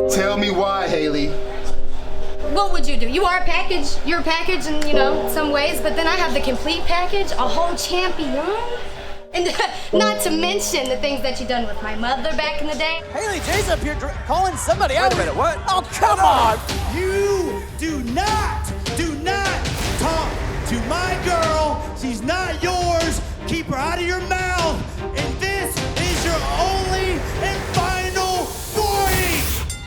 Tell me why, Haley. What would you do? You are a package. You're a package in, you know, some ways, but then I have the complete package, a whole champion. And not to mention the things that you done with my mother back in the day. Haley J's up here calling somebody out. Wait a minute, what? Oh, come on! You do not talk to my girl. She's not yours. Keep her out of your mouth. And this is your only and final warning.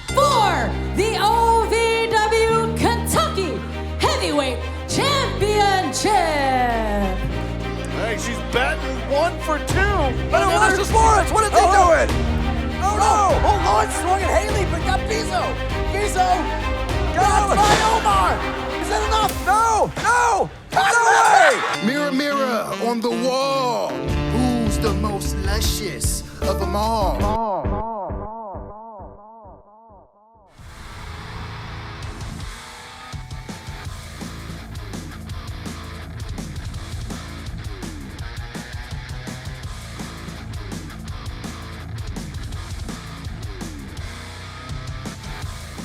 For the OVW Kentucky Heavyweight Championship. Hey, she's batting 1 for 2. But Luscious Lawrence, what is he doing? Oh no! Oh, Lawrence swung at Haley, but got Bizo. Bizo got by Omar. Is that enough? No! No! No way! Mirror, mirror on the wall. Who's the most luscious of them all?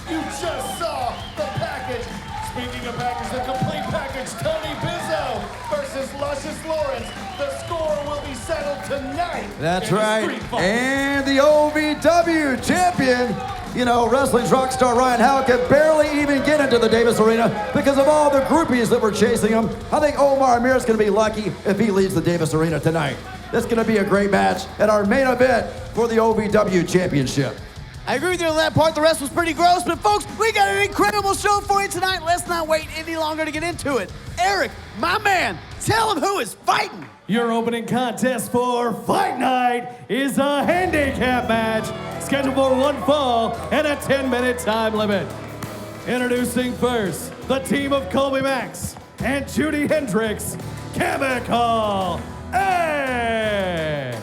You just saw the package. Speaking of package, the complete package, Tony Bizo versus Luscious Lawrence. The score will be settled tonight. That's right. And the OVW champion, you know, wrestling's Rockstar Ryan Howe could barely even get into the Davis Arena because of all the groupies that were chasing him. I think Omar Amir is going to be lucky if he leads the Davis Arena tonight. It's going to be a great match and our main event for the OVW championship. I agree with you on that part. The rest was pretty gross, but folks, we got an incredible show for you tonight. Let's not wait any longer to get into it. Eric, my man, tell him who is fighting. Your opening contest for Fight Night is a handicap match scheduled for 1 fall and a 10-minute time limit. Introducing first, the team of Kolbe Max and Judi Hendrix, Chemical X.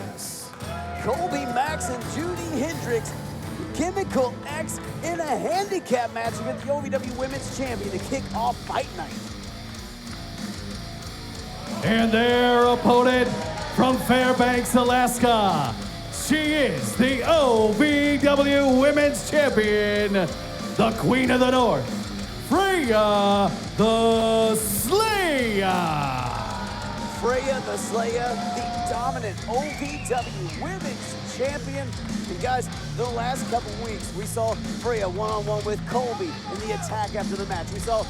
Kolbe Max and Judi Hendrix, Chemical X in a handicap match against the OVW Women's Champion to kick off Fight Night. And their opponent from Fairbanks, Alaska. She is the OVW Women's Champion, the Queen of the North, Freya the Slaya. Freya the Slaya, the dominant OVW Women's Champion. And guys, the last couple weeks, we saw Freya one-on-one with Kolbe in the attack after the match. We saw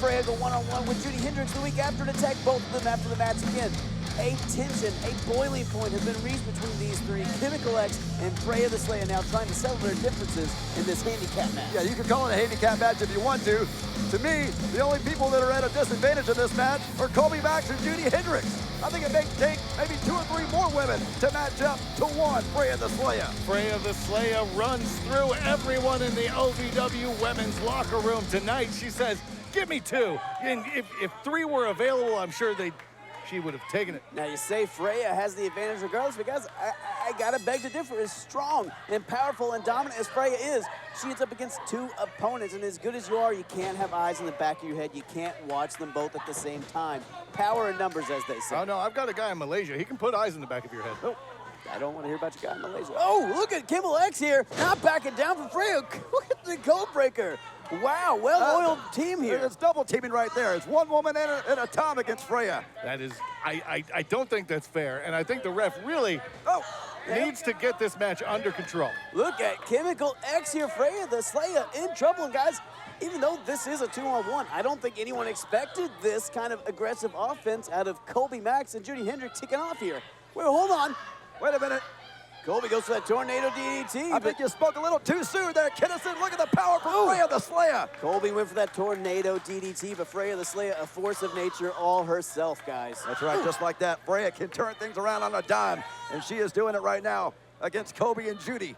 Freya go one-on-one with Judi Hendrix the week after an attack, both of them after the match again. A tension, a boiling point has been reached between these three. Chemical X and Freya the Slaya now trying to settle their differences in this handicap match. Yeah, you can call it a handicap match if you want to. To me, the only people that are at a disadvantage in this match are Kolbe Max and Judi Hendrix. I think it may take maybe 2 or 3 more women to match up to one Freya the Slaya. Freya the Slaya runs through everyone in the OVW women's locker room tonight. She says, give me 2. And if 3 were available, I'm sure she would have taken it. Now you say Freya has the advantage regardless, because I gotta beg to differ. As strong and powerful and dominant as Freya is, she ends up against 2 opponents, and as good as you are, you can't have eyes in the back of your head. You can't watch them both at the same time. Power in numbers, as they say. Oh no, I've got a guy in Malaysia. He can put eyes in the back of your head. Oh, I don't want to hear about your guy in Malaysia. Oh, look at Chemical X here, not backing down from Freya. Look at the code breaker. Wow, well-oiled team here. It's double teaming right there. It's one woman and a Tom against Freya. That is, I don't think that's fair, and I think the ref really needs to get this match under control. Look at Chemical X here, Freya the Slaya in trouble, and guys, even though this is a 2-on-1, I don't think anyone expected this kind of aggressive offense out of Kolbe Max and Judi Hendrix kicking off here. Wait, hold on. Wait a minute. Kolbe goes for that tornado DDT. I think you spoke a little too soon there, Kinnison. Look at the power from Freya the Slaya. Kolbe went for that tornado DDT, but Freya the Slaya, a force of nature all herself, guys. That's right, just like that. Freya can turn things around on a dime, and she is doing it right now against Kolbe and Judi.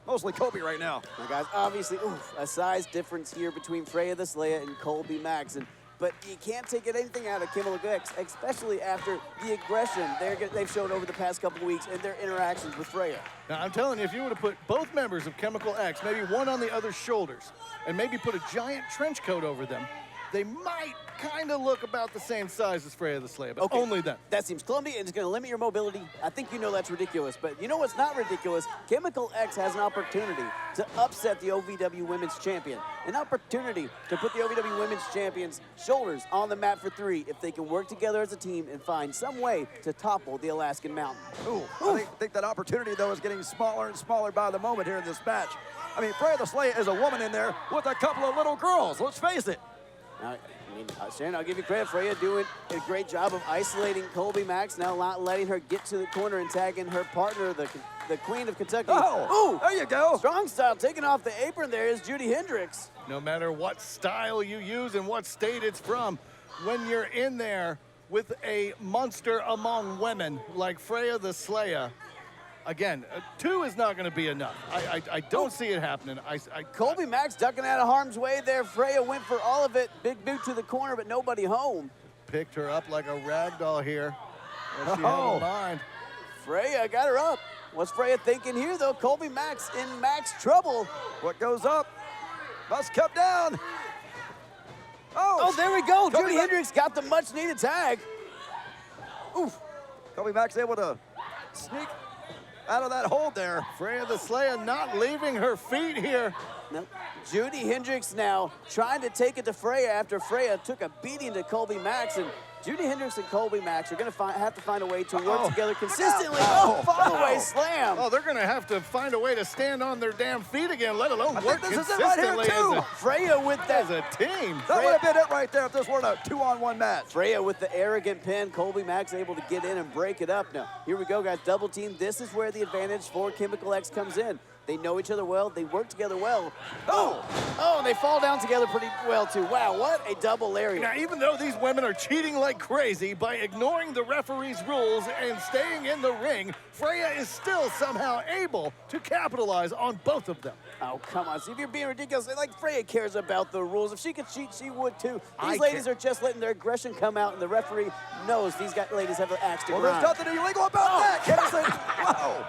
Mostly Kolbe right now. Now, guys, obviously, a size difference here between Freya the Slaya and Kolbe Max. But you can't take anything out of Chemical X, especially after the aggression they've shown over the past couple weeks and their interactions with Freya. Now, I'm telling you, if you were to put both members of Chemical X, maybe one on the other's shoulders, and maybe put a giant trench coat over them, they might kind of look about the same size as Freya the Slaya, but only then. That seems clumsy and it's going to limit your mobility. I think you know that's ridiculous, but you know what's not ridiculous? Chemical X has an opportunity to upset the OVW Women's Champion. An opportunity to put the OVW Women's Champion's shoulders on the mat for 3 if they can work together as a team and find some way to topple the Alaskan Mountain. I think that opportunity, though, is getting smaller and smaller by the moment here in this match. I mean, Freya the Slaya is a woman in there with a couple of little girls. Let's face it. Shannon, I'll give you credit. Freya doing a great job of isolating Kolbe Max, now not letting her get to the corner and tagging her partner, the Queen of Kentucky. Oh, there you go. Strong style, taking off the apron there is Judi Hendrix. No matter what style you use and what state it's from, when you're in there with a monster among women like Freya the Slaya, again, 2 is not going to be enough. I don't see it happening. Kolbe Max ducking out of harm's way there. Freya went for all of it. Big boot to the corner, but nobody home. Picked her up like a rag doll here. What she had in mind. Freya got her up. What's Freya thinking here, though? Kolbe Max in Max trouble. What goes up must come down. Oh, there we go. Judi Hendrix got the much-needed tag. Oof. Kolbe Max able to sneak out of that hold there. Freya the Slaya not leaving her feet here. No. Judi Hendrix now trying to take it to Freya after Freya took a beating to Kolbe Max, and Judi Hendrix and Kolbe Max are going to have to find a way to work together consistently. Follow-away slam. Oh, they're going to have to find a way to stand on their damn feet again, let alone work this is it consistently right here too. Freya with that. As a team. That would have been it right there if this were a 2-on-1 match. Freya with the arrogant pin. Kolbe Max able to get in and break it up. Now, here we go, guys. Double team. This is where the advantage for Chemical X comes in. They know each other well. They work together well. Oh, they fall down together pretty well, too. Wow, what a double lariat. Now, even though these women are cheating like crazy by ignoring the referee's rules and staying in the ring, Freya is still somehow able to capitalize on both of them. Oh, come on. See, if you're being ridiculous, like Freya cares about the rules. If she could cheat, she would, too. These ladies are just letting their aggression come out, and the referee knows these ladies have an axe to grind. There's nothing illegal about that. Wow.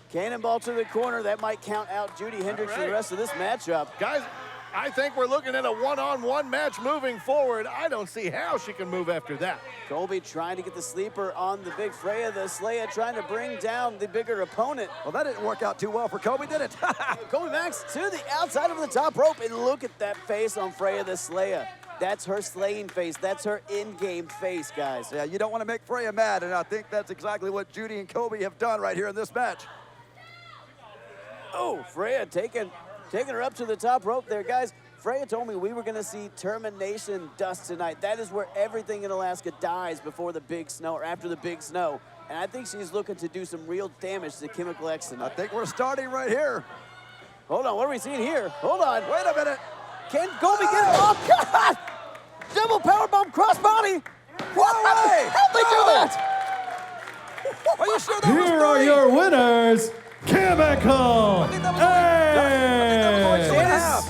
Cannonball to the corner. That might count out Judi Hendrix for the rest of this matchup. Guys, I think we're looking at a one-on-one match moving forward. I don't see how she can move after that. Kolbe trying to get the sleeper on the big Freya. The Slaya trying to bring down the bigger opponent. Well, that didn't work out too well for Kolbe, did it? Kolbe Max to the outside of the top rope, and look at that face on Freya the Slaya. That's her slaying face. That's her in-game face, guys. Yeah, you don't want to make Freya mad, and I think that's exactly what Judi and Kolbe have done right here in this match. Oh, Freya taking her up to the top rope there, guys. Freya told me we were going to see termination dust tonight. That is where everything in Alaska dies before the big snow or after the big snow. And I think she's looking to do some real damage to Chemical X tonight. I think we're starting right here. Hold on, what are we seeing here? Hold on. Wait a minute. Can Kolbe get it? Oh, God! Double powerbomb crossbody. What? How'd they do that? Are you sure that Here was are your winners, Chemical X.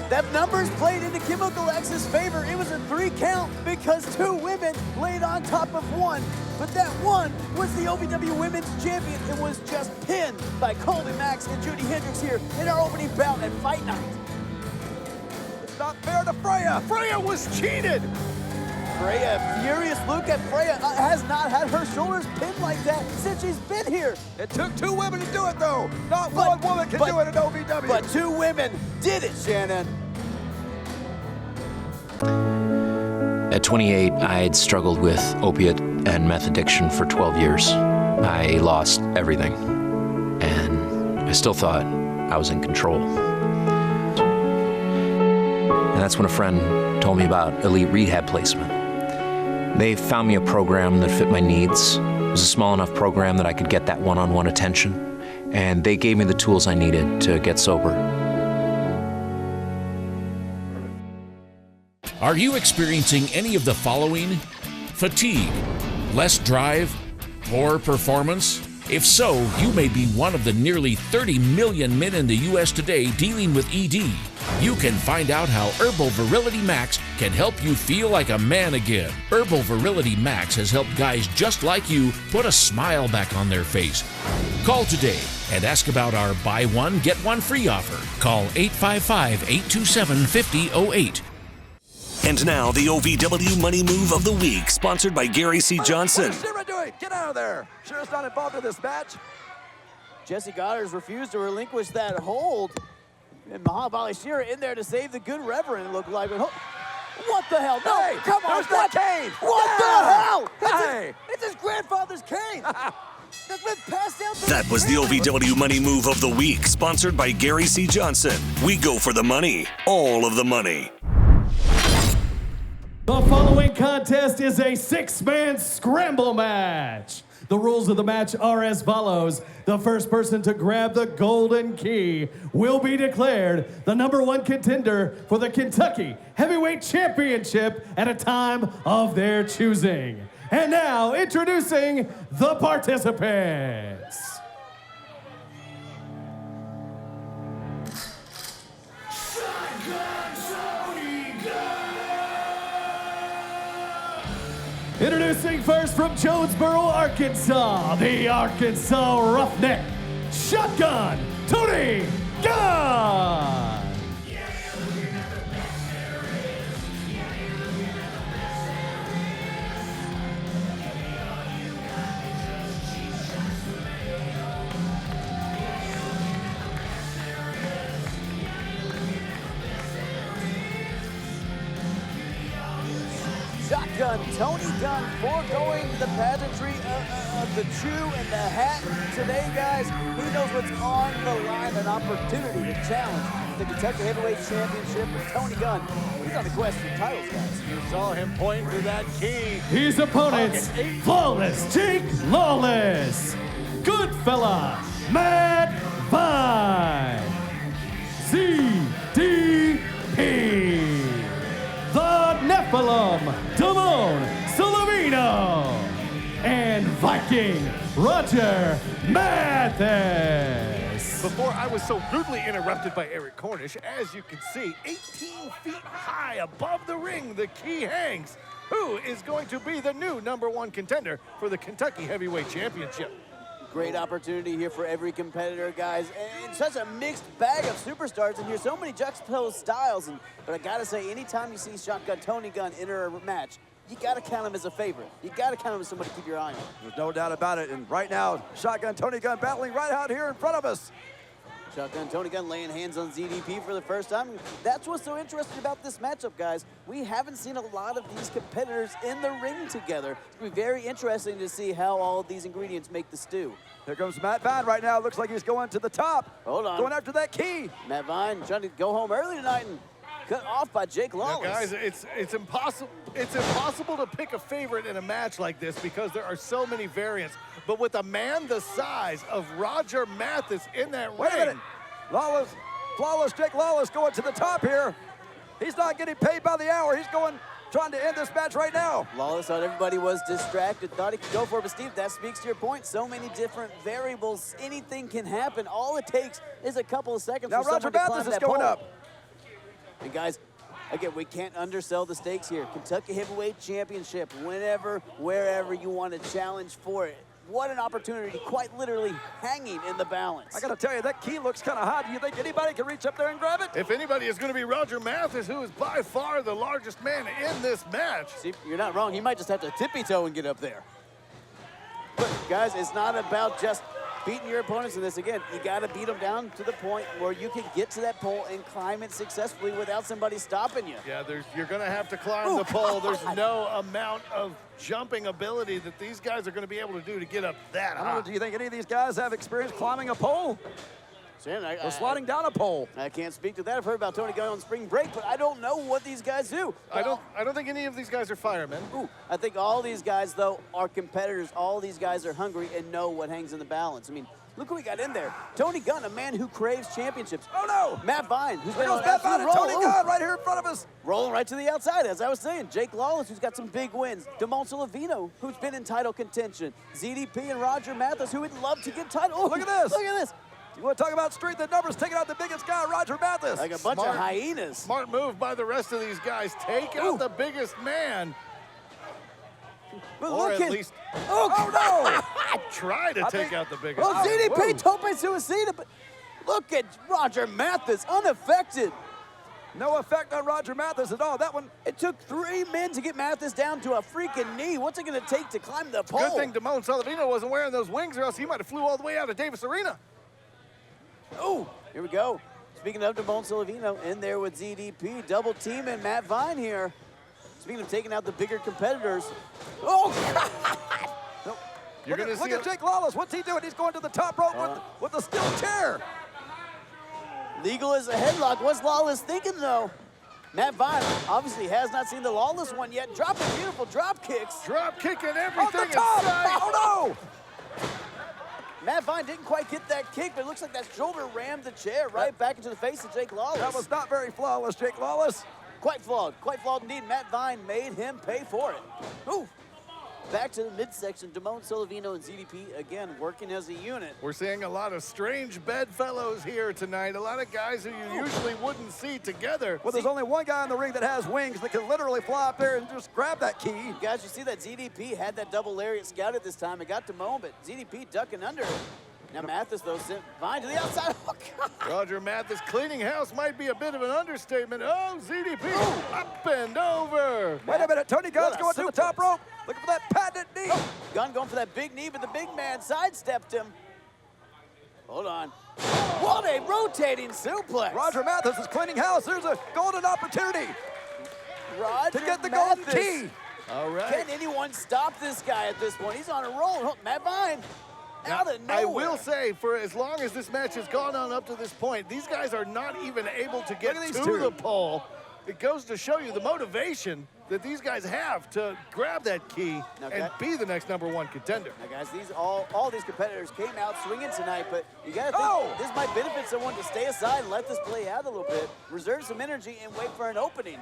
That numbers played into Chemical X's favor. It was a 3 count because 2 women laid on top of 1. But that one was the OVW Women's Champion. It was just pinned by Kolbe Max and Judi Hendrix here in our opening bout at Fight Night. It's not fair to Freya. Freya was cheated. Freya, furious look at Freya, has not had her shoulders pinned like that since she's been here. It took 2 women to do it, though. Not one woman can do it in OVW. But 2 women did it, Shannon. At 28, I had struggled with opiate and meth addiction for 12 years. I lost everything, and I still thought I was in control. And that's when a friend told me about Elite Rehab Placement. They found me a program that fit my needs. It was a small enough program that I could get that one-on-one attention, and they gave me the tools I needed to get sober. Are you experiencing any of the following? Fatigue, less drive, poor performance? If so, you may be one of the nearly 30 million men in the U.S. today dealing with ED. You can find out how Herbal Virility Max can help you feel like a man again. Herbal Virility Max has helped guys just like you put a smile back on their face. Call today and ask about our buy one, get one free offer. Call 855-827-5008. And now, the OVW Money Move of the Week, sponsored by Gary C. Johnson. What's Shira doing? Get out of there. Shira's not involved in this match. Jesse Goddard's refused to relinquish that hold. And Mahabali Shira in there to save the good reverend, it looked like. What the hell? No, Hey, come on. there's that cane. What the hell? Hey. It's his grandfather's cane. That's been passed down to That was the OVW Money Move of the Week, sponsored by Gary C. Johnson. We go for the money, all of the money. The following contest is a 6-man scramble match. The rules of the match are as follows. The first person to grab the golden key will be declared the #1 contender for the Kentucky Heavyweight Championship at a time of their choosing. And now, introducing the participants. Introducing first from Jonesboro, Arkansas, the Arkansas Roughneck, Shotgun Tony Gunn. Shotgun Tony Gunn foregoing the pageantry of the chew and the hat. Today, guys, he knows what's on the line, an opportunity to challenge the Kentucky Heavyweight Championship with Tony Gunn. He's on the quest for titles, guys. You saw him point to that key. His opponents, Flawless Jake Lawless, Goodfella Matt Vine, ZDP. The Nephilim, Solavino, and Viking, Roger Mathis. Before I was so rudely interrupted by Eric Cornish, as you can see, 18 feet high above the ring, the key hangs. Who is going to be the new #1 contender for the Kentucky Heavyweight Championship? Great opportunity here for every competitor, guys. And such a mixed bag of superstars, and here's so many juxtaposed styles. But I gotta say, anytime you see Shotgun Tony Gunn enter a match, you gotta count him as a favorite. You gotta count him as somebody to keep your eye on. There's no doubt about it. And right now, Shotgun Tony Gunn battling right out here in front of us. Shotgun Tony Gunn laying hands on ZDP for the first time. That's what's so interesting about this matchup, guys. We haven't seen a lot of these competitors in the ring together. It's going to be very interesting to see how all of these ingredients make the stew. Here comes Matt Vine right now. Looks like he's going to the top. Hold on. Going after that key. Matt Vine trying to go home early tonight and cut off by Jake Lawless. Now, guys, it's impossible. It's impossible to pick a favorite in a match like this because there are so many variants. But with a man the size of Roger Mathis in that ring. Wait a minute. Lawless, Flawless Jake Lawless going to the top here. He's not getting paid by the hour. He's trying to end this match right now. Lawless thought everybody was distracted, thought he could go for it. But Steve, that speaks to your point. So many different variables. Anything can happen. All it takes is a couple of seconds now for Roger someone to climb Mathis is that going pole. up. And guys, again, we can't undersell the stakes here. Kentucky Heavyweight Championship, whenever, wherever you want to challenge for it. What an opportunity, quite literally hanging in the balance. I got to tell you, that key looks kind of hot. Do you think anybody can reach up there and grab it? If anybody is going to be Roger Mathis, who is by far the largest man in this match. See, you're not wrong. He might just have to tippy-toe and get up there. But, guys, it's not about just beating your opponents in this. Again, you got to beat them down to the point where you can get to that pole and climb it successfully without somebody stopping you. Yeah, you're going to have to climb the pole. There's no amount of jumping ability that these guys are going to be able to do to get up that high. Do you think any of these guys have experience climbing a pole? Or sliding down a pole? I can't speak to that. I've heard about Tony Gunn on spring break, but I don't know what these guys do. I don't think any of these guys are firemen. I think all these guys, though, are competitors. All these guys are hungry and know what hangs in the balance. I mean, look who we got in there. Tony Gunn, a man who craves championships. Oh, no. Matt Vine, who's There been goes on an Matt Vine and absolute Tony roll. Gunn right here in front of us. Rolling right to the outside, as I was saying. Jake Lawless, who's got some big wins. Solavino, who's been in title contention. ZDP and Roger Mathis, who would love to get title. Look at this. Look at this. You want to talk about strength and numbers, taking out the biggest guy, Roger Mathis. Like a bunch of hyenas. Smart move by the rest of these guys. Take out the biggest man. But or look at least no! try to take out the biggest. Oh, ZDP tope suicida, but look at Roger Mathis, unaffected. No effect on Roger Mathis at all. That one. It took 3 men to get Mathis down to a freaking knee. What's it going to take to climb the pole? Good thing Solavino wasn't wearing those wings, or else he might have flew all the way out of Davis Arena. Oh, here we go. Speaking of Solavino, in there with ZDP, double team and Matt Vine here. Speaking of taking out the bigger competitors. Oh, God! Nope. Look at Jake Lawless. What's he doing? He's going to the top rope with the steel chair. Legal as a headlock. What's Lawless thinking, though? Matt Vine obviously has not seen the Lawless one yet. Dropping beautiful drop kicks. Drop kicking everything Off the top. inside. Oh, no! Matt Vine didn't quite get that kick, but it looks like that shoulder rammed the chair right back into the face of Jake Lawless. That was not very flawless, Jake Lawless. Quite flawed indeed. Matt Vine made him pay for it. Ooh. Back to the midsection, Solavino and ZDP again working as a unit. We're seeing a lot of strange bedfellows here tonight. A lot of guys who you usually wouldn't see together. Well, there's only one guy in the ring that has wings that can literally fly up there and just grab that key. Guys, you see that ZDP had that double lariat scouted this time. It got to Mo, but ZDP ducking under it. Now Mathis, though, sent Vine to the outside. Oh, God. Roger Mathis cleaning house might be a bit of an understatement. Oh, ZDP up and over. Wait a minute, Tony Gunn's going to the top rope. Looking for that patented knee. Oh, Gunn going for that big knee, but the big man sidestepped him. Hold on. What a rotating suplex. Roger Mathis is cleaning house. There's a golden opportunity Roger to get the Mathis. golden key. All right. Can anyone stop this guy at this point? He's on a roll. Oh, Matt Vine. Out of nowhere. I will say, for as long as this match has gone on up to this point, these guys are not even able to get to the pole. It goes to show you the motivation that these guys have to grab that key and be the next #1 contender. Now, guys, all these competitors came out swinging tonight, but you got to think this might benefit someone to stay aside and let this play out a little bit, reserve some energy, and wait for an opening.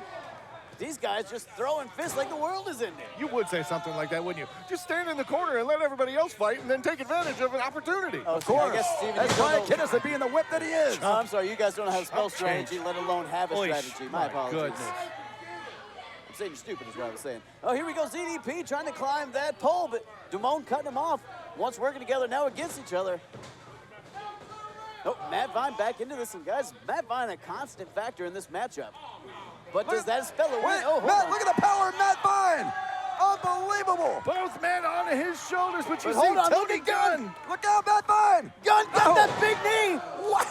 These guys just throwing fists like the world is ending. You would say something like that, wouldn't you? Just stand in the corner and let everybody else fight and then take advantage of an opportunity. Of course. I guess, Steven, that's Brian Kinnison being the whip that he is. I'm sorry, you guys don't know how to spell strategy, let alone have a strategy. My apologies. Goodness. I'm saying you're stupid is what I was saying. Oh, here we go, ZDP trying to climb that pole, but Dumone cutting him off. Once working together, now against each other. Oh, Matt Vine back into this, and guys, Matt Vine a constant factor in this matchup. But does that spell a win? Oh, Matt, look at the power of Matt Vine. Unbelievable. Both men on his shoulders, but you see hold on, Tony Gunn. Look out, Matt Vine. Gunn got that big knee. Wow.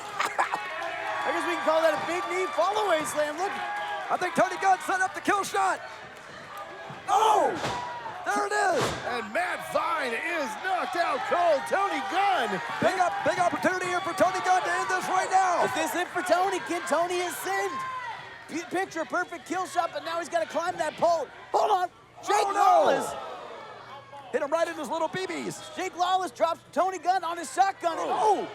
I guess we can call that a big knee follow-away slam. Look. I think Tony Gunn set up the kill shot. Oh, there it is. And Matt Vine is knocked out cold. Tony Gunn. Big opportunity here for Tony Gunn to end this right now. Is this it for Tony? Can Tony ascend? Picture a perfect kill shot, but now he's got to climb that pole. Hold on. Jake Lawless. Hit him right in his little BBs. Jake Lawless drops Tony Gunn on his shotgun. And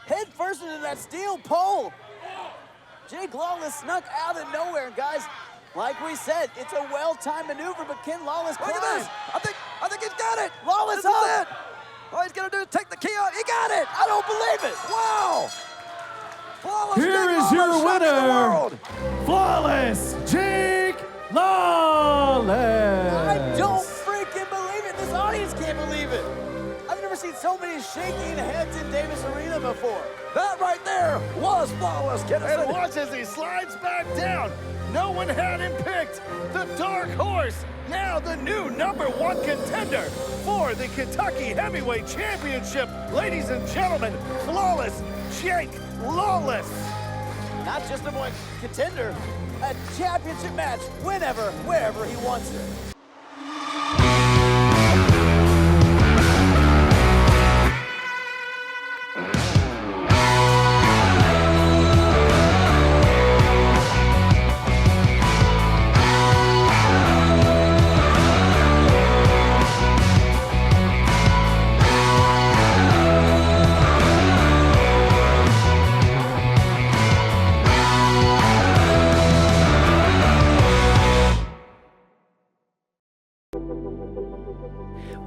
head first into that steel pole. Jake Lawless snuck out of nowhere. Guys, like we said, it's a well-timed maneuver, but can Lawless climb? Look at this. I think he's got it. Lawless this up. Is it. All he's going to do is take the key out. He got it. I don't believe it. Wow. Flawless Here is your winner, Flawless Jake Lawless. I don't freaking believe it. This audience can't believe it. I've never seen so many shaking heads in Davis Arena before. That right there was Flawless. And watch as he slides back down. No one had him picked. The dark horse, now the new #1 contender for the Kentucky Heavyweight Championship. Ladies and gentlemen, Flawless Jake Lawless. Not just #1 contender, a championship match whenever, wherever he wants it.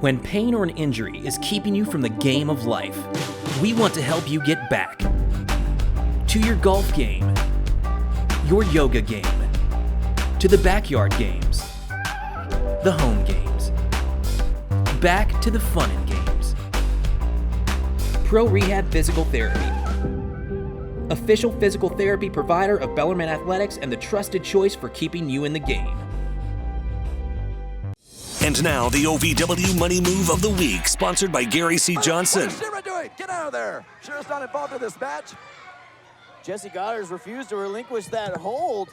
When pain or an injury is keeping you from the game of life, we want to help you get back to your golf game, your yoga game, to the backyard games, the home games, back to the fun and games. Pro Rehab Physical Therapy, official physical therapy provider of Bellarmine Athletics and the trusted choice for keeping you in the game. And now, the OVW Money Move of the Week, sponsored by Gary C. Johnson. What is Shira doing? Get out of there. Shira's not involved in this match. Jesse Goddard's refused to relinquish that hold.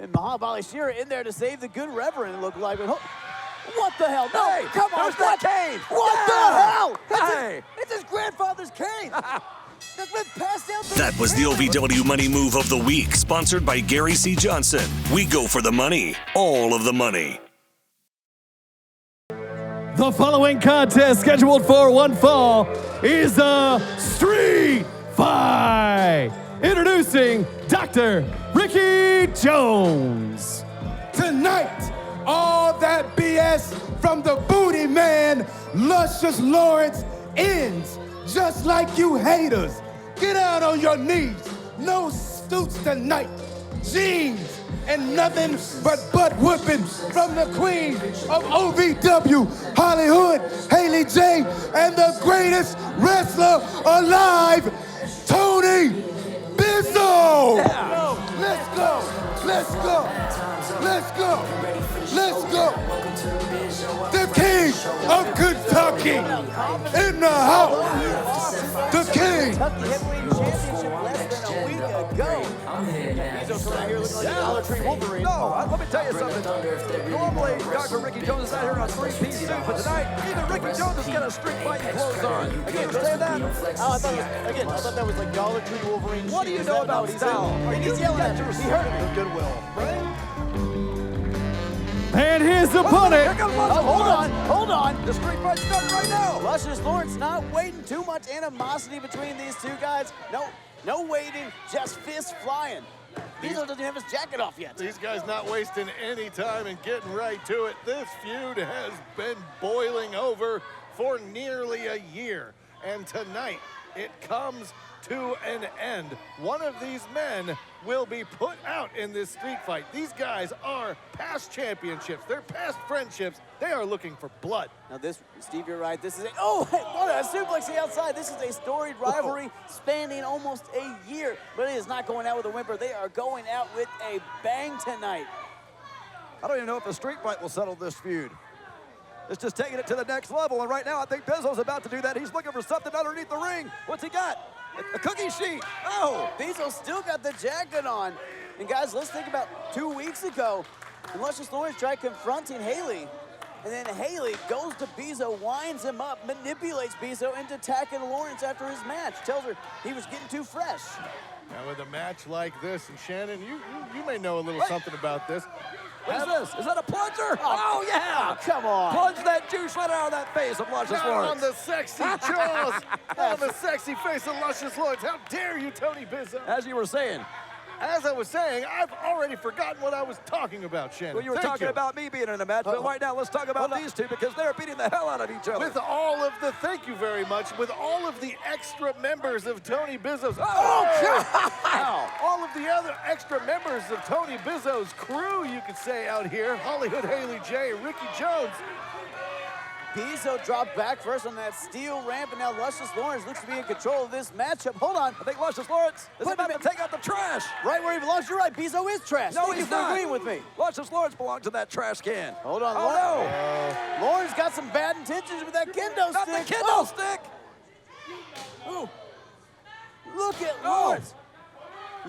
And Mahabali Shira in there to save the good reverend, it looked like. What the hell? No, hey, come on. There's that cane. What the hell? Hey. It's his grandfather's cane. That's been passed down. That was the OVW Money Move of the Week, sponsored by Gary C. Johnson. We go for the money, all of the money. The following contest, scheduled for one fall, is a street fight. Introducing Dr. Ricky Jones. Tonight, all that BS from the booty man, Luscious Lawrence, ends just like you haters. Get out on your knees. No suits tonight. Jeans and nothing but butt whooping from the queen of OVW, Hollyhood, Haley J, and the greatest wrestler alive, Tony Bizo! Yeah. Let's go! Let's go! Let's go! Let's go! The king of Kentucky in the house! The king! Kentucky Heavyweight Championship less than a week ago. Bizo coming out here looking like a Dollar Tree Wolverine. No, let me tell you something. Normally, Dr. Ricky Jones is out here on a three-piece suit, but tonight, even Ricky Jones has got a street fighting clothes on. You understand that? Oh, I thought that was like Dollar Tree Wolverine. What do you know about style? He's yelling at you. He hurt me. Goodwill, right? And his opponent. Hold on. The street fight's starting right now. Luscious Lawrence not waiting, too much animosity between these two guys. No waiting, just fists flying. Bizo doesn't have his jacket off yet. These guys not wasting any time and getting right to it. This feud has been boiling over for nearly a year. And tonight, it comes to an end. One of these men will be put out in this street fight. These guys are past championships. They're past friendships. They are looking for blood. Now this, Steve, you're right. This is what a suplex to the outside. This is a storied rivalry spanning almost a year, but it is not going out with a whimper. They are going out with a bang tonight. I don't even know if a street fight will settle this feud. It's just taking it to the next level, and right now I think Bizo's about to do that. He's looking for something underneath the ring. What's he got? A cookie sheet. Oh! Bizo still got the jacket on. And guys, let's think about 2 weeks ago. Luscious Lawrence tried confronting Haley. And then Haley goes to Bizo, winds him up, manipulates Bizo into attacking Lawrence after his match. Tells her he was getting too fresh. Now with a match like this, and Shannon, you may know a little something about this. What is this? Is that a plunger? Oh, yeah! Come on. Plunge that juice right out of that face of Luscious Lawrence. On the sexy jaws, on the sexy face of Luscious Lawrence. How dare you, Tony Bizo? As you were saying. As I was saying, I've already forgotten what I was talking about, Shannon. Well, you were talking about me being in a match, but right now let's talk about these two because they're beating the hell out of each other. With all of the, thank you very much, with all of the extra members of Tony Bizo's, all of the other extra members of Tony Bizo's crew, you could say out here, Hollyhood, Haley J, Ricky Jones. Bizo dropped back first on that steel ramp, and now Luscious Lawrence looks to be in control of this matchup. Hold on. I think Luscious Lawrence is about to take out the trash. Right where he belongs. You're right. Bizo is trash. No, Thank you for agreeing with me. Luscious Lawrence belongs to that trash can. Hold on. Oh, no. Lawrence got some bad intentions with that kendo stick. Not the kendo stick. Oh. Look at Lawrence.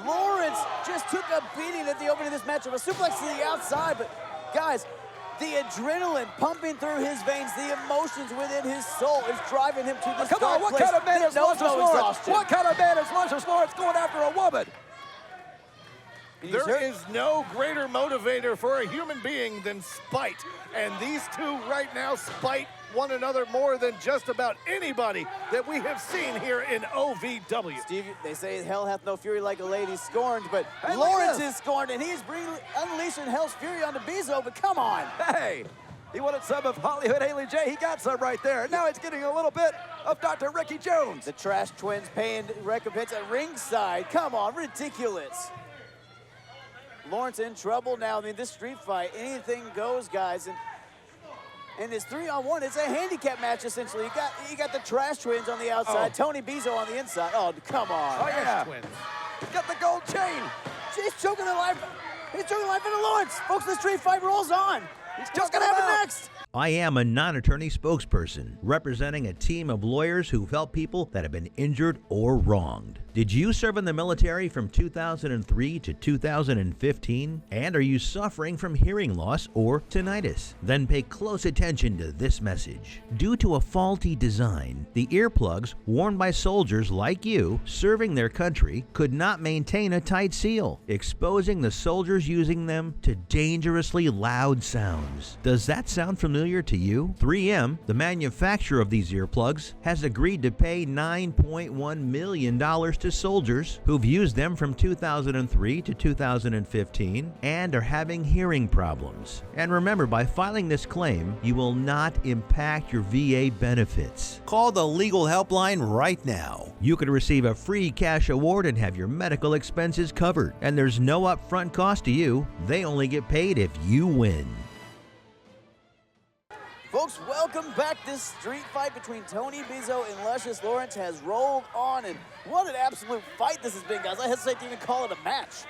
Lawrence just took a beating at the opening of this matchup. A suplex to the outside, but guys, the adrenaline pumping through his veins, the emotions within his soul is driving him to this Come on, what kind of man is Luscious Lawrence? What kind of man is Luscious Lawrence going after a woman? There is no greater motivator for a human being than spite. And these two right now spite one another more than just about anybody that we have seen here in OVW. Steve, they say hell hath no fury like a lady scorned, but hey, Lawrence is scorned, and he's unleashing hell's fury onto Bizo, but come on. Hey, he wanted some of Hollyhood Haley J. He got some right there. And now he's getting a little bit of Dr. Ricky Jones. The Trash Twins paying recompense at ringside. Come on, ridiculous. Lawrence in trouble now. I mean, this street fight, anything goes, guys. And it's 3-on-1. It's a handicap match, essentially. You got the Trash Twins on the outside, Tony Bizo on the inside. Oh, come on. Oh, yeah. Twins. Got the gold chain. He's choking the life. He's choking the life into Lawrence. Folks, the street fight rolls on. What's going to happen next? I am a non-attorney spokesperson representing a team of lawyers who've helped people that have been injured or wronged. Did you serve in the military from 2003 to 2015? And are you suffering from hearing loss or tinnitus? Then pay close attention to this message. Due to a faulty design, the earplugs worn by soldiers like you serving their country could not maintain a tight seal, exposing the soldiers using them to dangerously loud sounds. Does that sound familiar to you? 3M, the manufacturer of these earplugs, has agreed to pay $9.1 million to soldiers who've used them from 2003 to 2015 and are having hearing problems. And remember, by filing this claim, you will not impact your VA benefits. Call the legal helpline right now. You could receive a free cash award and have your medical expenses covered. And there's no upfront cost to you. They only get paid if you win. Folks, welcome back. This street fight between Tony Bizo and Luscious Lawrence has rolled on, and what an absolute fight this has been, guys. I hesitate to even call it a match.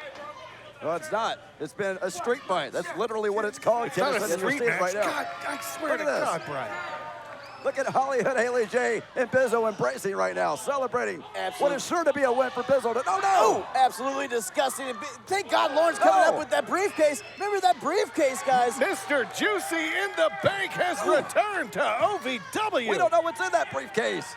No, it's not. It's been a street fight. That's literally what it's called. It's not a street match. Right now. God, I swear to God, Brian. Look at Hollyhood, Haley J, and Bizo embracing right now, celebrating. Absolutely. What is sure to be a win for Bizo. No! Absolutely disgusting. And thank God Lawrence coming up with that briefcase. Remember that briefcase, guys. Mr. Juicy in the Bank has returned to OVW. We don't know what's in that briefcase.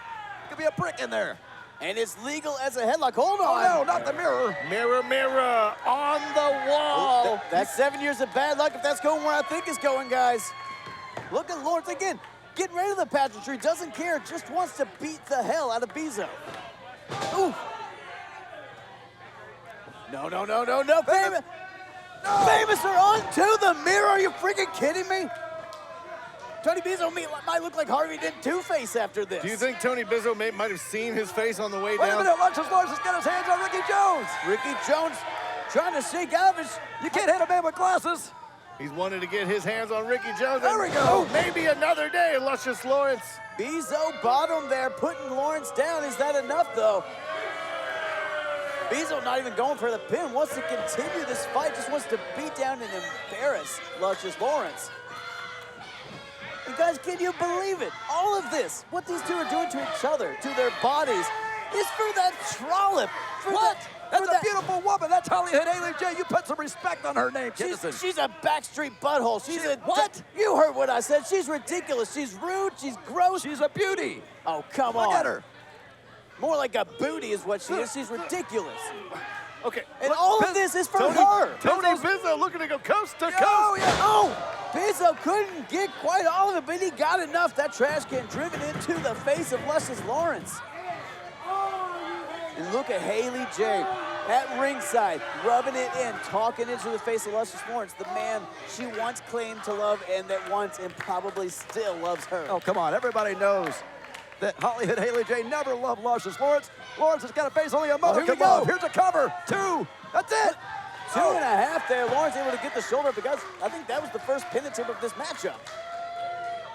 Could be a brick in there. And it's legal as a headlock. Hold on. Oh, no, not the mirror. Mirror, mirror on the wall. That's 7 years of bad luck if that's going where I think it's going, guys. Look at Lawrence again. Getting rid of the pageantry, doesn't care, just wants to beat the hell out of Bizo. Ooh. No. Famous. No. Famous are onto the mirror. Are you freaking kidding me? Tony Bizo might look like Harvey did Two-Face after this. Do you think Tony Bizo might have seen his face on the way Wait down? a minute, Luscious Lawrence has got his hands on Ricky Jones. Ricky Jones trying to shake out of his... You can't hit a man with glasses. He's wanted to get his hands on Ricky Jones. There we go. Oh, maybe another day, Luscious Lawrence. Bizo bottom there, putting Lawrence down. Is that enough, though? Bizo not even going for the pin. Wants to continue this fight. Just wants to beat down and embarrass Luscious Lawrence. You guys, can you believe it? All of this, what these two are doing to each other, to their bodies, is for that trollop. What? That's a beautiful woman. That's Hollyhood Haley J. You put some respect on her name, Kinnison. She's a backstreet butthole. She's a... What? You heard what I said. She's ridiculous. She's rude. She's gross. She's a beauty. Oh, come on. Look at her. More like a booty is what she is. She's ridiculous. Okay. And all of this is for Tony, her. Tony Bizo looking to go coast to coast. Oh, yeah. Oh, Bizo couldn't get quite all of it, but he got enough. That trash can driven into the face of Luscious Lawrence. And look at Haley J at ringside, rubbing it in, talking into the face of Luscious Lawrence, the man she once claimed to love and that once and probably still loves her. Oh, come on. Everybody knows that Hollyhood Haley J never loved Luscious Lawrence. Lawrence has got to face only a mother can love. Here's a cover. 2. That's it. 2.5 there. Lawrence able to get the shoulder because I think that was the first penitent of this matchup.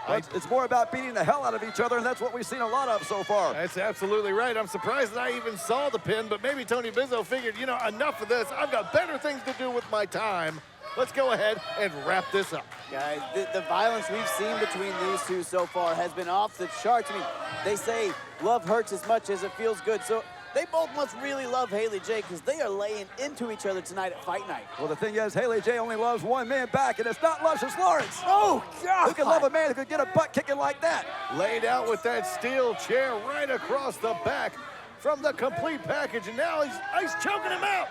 It's more about beating the hell out of each other, and that's what we've seen a lot of so far. That's absolutely right. I'm surprised that I even saw the pin, but maybe Tony Bizo figured, you know, enough of this. I've got better things to do with my time. Let's go ahead and wrap this up. Guys, the violence we've seen between these two so far has been off the charts. I mean, they say love hurts as much as it feels good, so they both must really love Haley J because they are laying into each other tonight at Fight Night. Well, the thing is, Haley J only loves one man back, and it's not Luscious Lawrence. Oh, God. Who can love a man who could get a butt kicking like that? Laid out with that steel chair right across the back from the complete package, and now he's choking him out.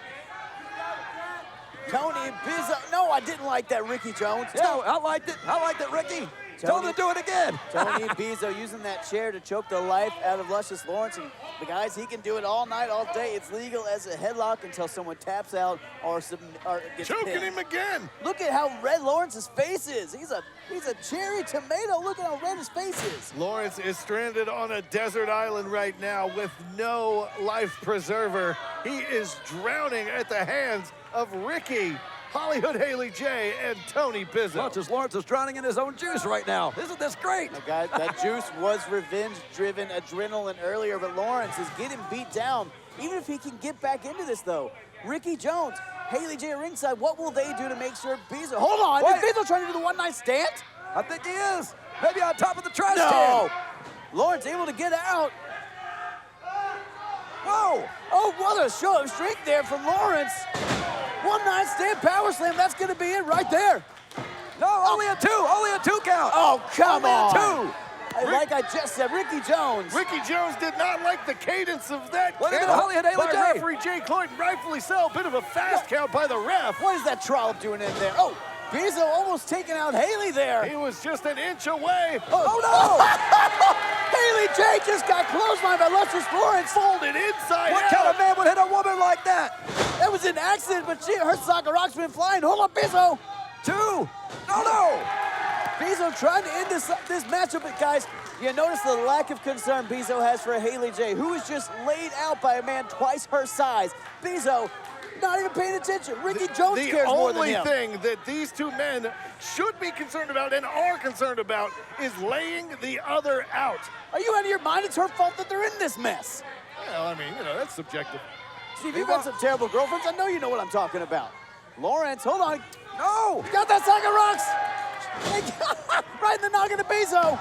Tony Bizo. No, I didn't like that, Ricky Jones. Yeah, I liked it, Ricky. Tell him to do it again. Tony Bizo using that chair to choke the life out of Luscious Lawrence. And the guys, he can do it all night, all day. It's legal as a headlock until someone taps out or gets choking pinned. him again. Look at how red Lawrence's face is. He's a cherry tomato. Look at how red his face is. Lawrence is stranded on a desert island right now with no life preserver. He is drowning at the hands of Ricky, Hollyhood Haley J, and Tony Bizo. Luscious Lawrence is drowning in his own juice right now. Isn't this great? Guys, that juice was revenge-driven adrenaline earlier, but Lawrence is getting beat down. even if he can get back into this, though. Ricky Jones, Haley J ringside, what will they do to make sure Bizo... Hold on, is Bizo trying to do the one-night stand? I think he is. Maybe on top of the trash can. No! Lawrence able to get out. Whoa! Oh, what a show of strength there from Lawrence. One-night stand power slam, that's gonna be it right there. No, only a 2 count. Oh, come on. Only a 2. Like I just said, Ricky Jones. Ricky Jones did not like the cadence of that What count did Hollyhood by referee Jay Cloyton, rightfully so. A bit of a fast count by the ref. What is that trollop doing in there? Oh, Bizo almost taking out Haley there. He was just an inch away. Oh no! Haley J just got clotheslined by Luscious Lawrence. Folded inside What out. kind of man would hit a woman like that? That was an accident, but her soccer rock's been flying. Hold on, Bizo. 2. No. Bizo trying to end this matchup, but guys, you notice the lack of concern Bizo has for Haley J, who is just laid out by a man twice her size. Bizo not even paying attention. Ricky Jones cares more than him. The only thing that these two men should be concerned about and are concerned about is laying the other out. Are you out of your mind? It's her fault that they're in this mess. Well, I mean, that's subjective. Steve, you've got some terrible girlfriends. I know you know what I'm talking about. Lawrence, hold on. No. Got that sack of rocks. Right in the noggin of Bizo.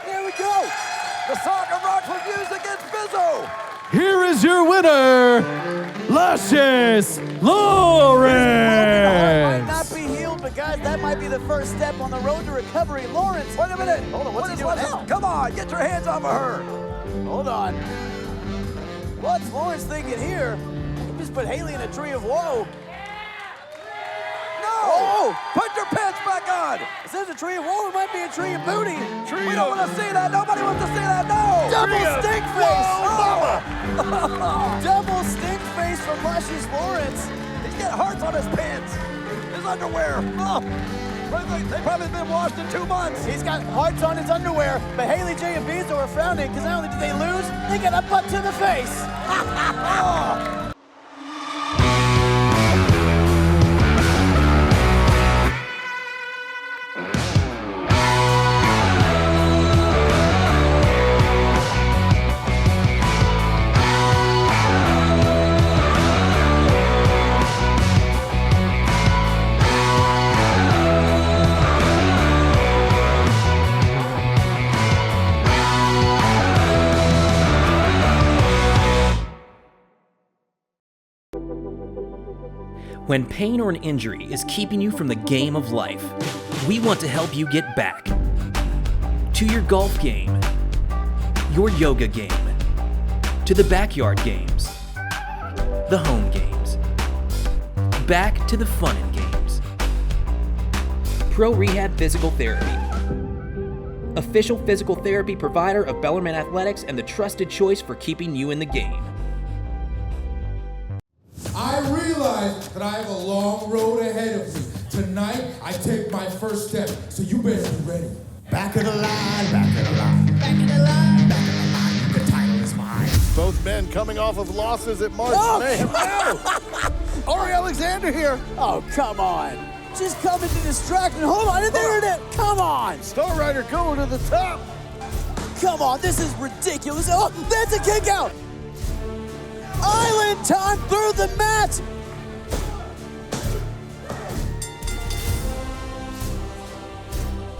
There we go. The sock of rocks was used against Bizo. Here is your winner, Luscious Lawrence. Might not be healed, but guys, that might be the first step on the road to recovery. Lawrence, Wait a minute. hold on, what's he doing now? Come on, get your hands off of her. Hold on. What's Lawrence thinking here? He just put Haley in a tree of woe. No! Put your pants back on. It says a tree of woe, it might be a tree of booty. We don't want to see that. Nobody wants to see that. No! Double stink face. Oh. Double stink face from Luscious Lawrence. He's got hearts on his pants. His underwear. Oh. They've probably been washed in 2 months. He's got hearts on his underwear, but Haley J and Bizo are frowning because not only did they lose, they got a butt to the face. Oh. When pain or an injury is keeping you from the game of life, we want to help you get back to your golf game, your yoga game, to the backyard games, the home games, back to the fun and games. Pro Rehab Physical Therapy, official physical therapy provider of Bellarmine Athletics and the trusted choice for keeping you in the game. I realize that I have a long road ahead of me. Tonight, I take my first step, so you better be ready. Back of the line, back of the line. Back of the line, back of the line. The title is mine. Both men coming off of losses at March Mayhem. Arie Alexander here. Oh, come on. Just coming to distract me. Hold on, there it is. Come on. Star Rider going to the top. Come on, this is ridiculous. Oh, that's a kick out. Island time through the mat.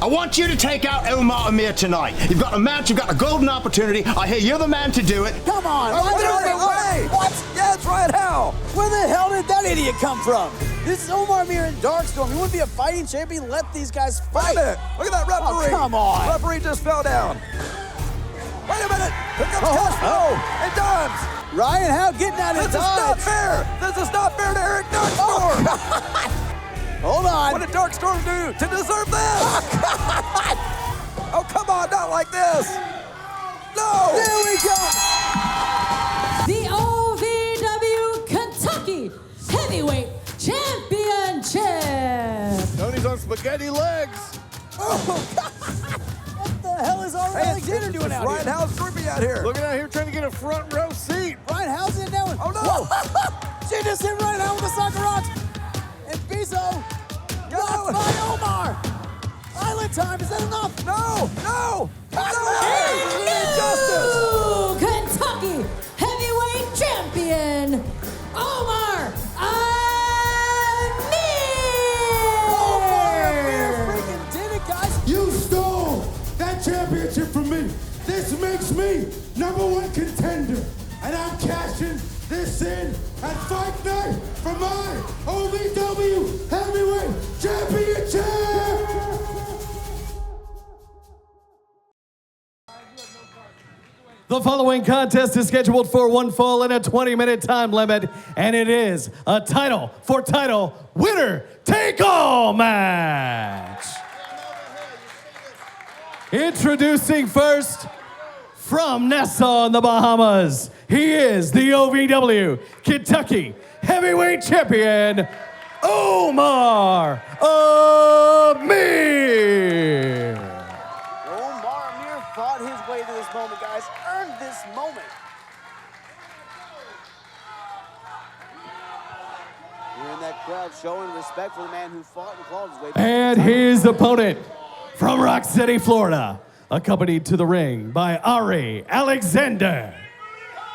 I want you to take out Omar Amir tonight. You've got a match, you've got a golden opportunity. I hear you're the man to do it. Come on. What? Yeah, that's right, Howe. Where the hell did that idiot come from? This is Omar Amir and Darkstorm. He wouldn't be a fighting champion. Let these guys fight. Look at that referee. Oh, come on. Referee just fell down. Wait a minute. Here comes Cashflow and Dimes. Ryan Howe getting out of This is not fair. This is not fair to Eric Darkstorm. Hold on. What did Darkstorm do to deserve this? Oh, come on, not like this. No. There we go. The OVW Kentucky Heavyweight Championship. Tony's on spaghetti legs. Oh, God. What the hell is Arie Alexander doing out Ryan here? Howe's groupie out here. Looking out here trying to get a front row seat. Ryan Howe's in that one. Oh, no. She just hit Ryan Howe with the soccer rocks. And Bizo blocked by Omar. Island time, is that enough? No. Injustice. Kentucky Heavyweight champion, Omar Amir freaking did it, guys. You stole that championship from me. This makes me #1 contender. And I'm cashing this in at Fight Night for my OVW Heavyweight Championship! The following contest is scheduled for one fall and a 20-minute time limit, and it is a title for title winner take all match. Introducing first, from Nassau in the Bahamas, he is the OVW Kentucky Heavyweight Champion, Omar Amir. Omar Amir fought his way to this moment, guys. Earned this moment. You're in that crowd showing respect for the man who fought and clawed his way. And his opponent from Rock City, Florida, accompanied to the ring by Arie Alexander.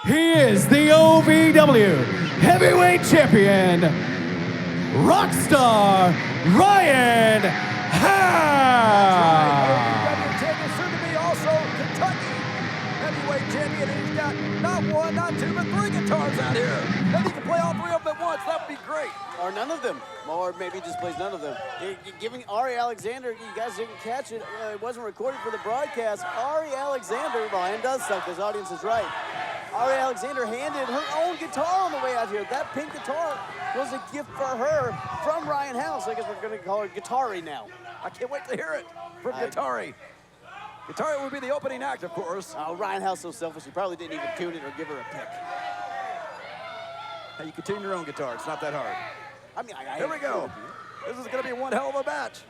He is the OVW Heavyweight Champion, Rockstar Ryan Howe. OVW champion, soon to be also Kentucky heavyweight champion. And he's got not one, not two, but 3 guitars out here. Maybe he can play all 3 of them at once. That would be great. Or none of them. Or maybe just plays none of them. Giving Arie Alexander, you guys didn't catch it. It wasn't recorded for the broadcast. Arie Alexander, Ryan does suck, his audience is right. Arie Alexander handed her own guitar on the way out here. That pink guitar was a gift for her from Ryan Howe. So I guess we're going to call her Guitari now. I can't wait to hear it from Guitari. Guitari would be the opening act, of course. Ryan Howe's so selfish, he probably didn't even tune it or give her a pick. Hey, you can tune your own guitar. It's not that hard. I mean, Here we go. This is going to be one hell of a match.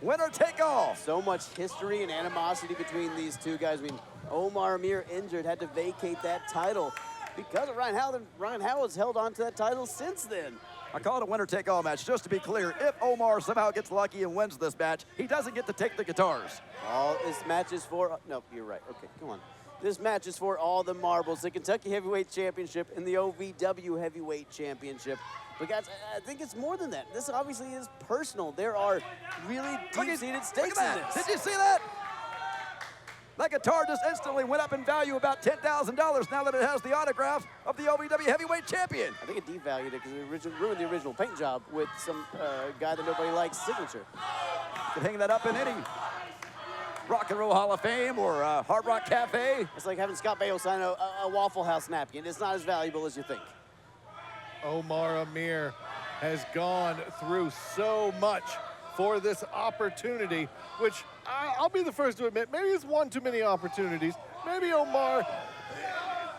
Winner take all. So much history and animosity between these two guys. I mean, Omar Amir injured, had to vacate that title because of Ryan Howe. Then Ryan Howe has held on to that title since then. I call it a winner take all match. Just to be clear, if Omar somehow gets lucky and wins this match, he doesn't get to take the guitars. All this match is for, no, you're right. Okay, come on. This match is for all the marbles, the Kentucky Heavyweight Championship and the OVW Heavyweight Championship. But guys, I think it's more than that. This obviously is personal. There are really deep-seated stakes in this. Did you see that? That guitar just instantly went up in value about $10,000 now that it has the autograph of the OVW Heavyweight Champion. I think it devalued it because it ruined the original paint job with some guy that nobody likes signature. You could hang that up in any Rock and Roll Hall of Fame or Hard Rock Cafe. It's like having Scott Baio sign a Waffle House napkin. It's not as valuable as you think. Omar Amir has gone through so much for this opportunity, which I'll be the first to admit, maybe it's one too many opportunities. Maybe Omar,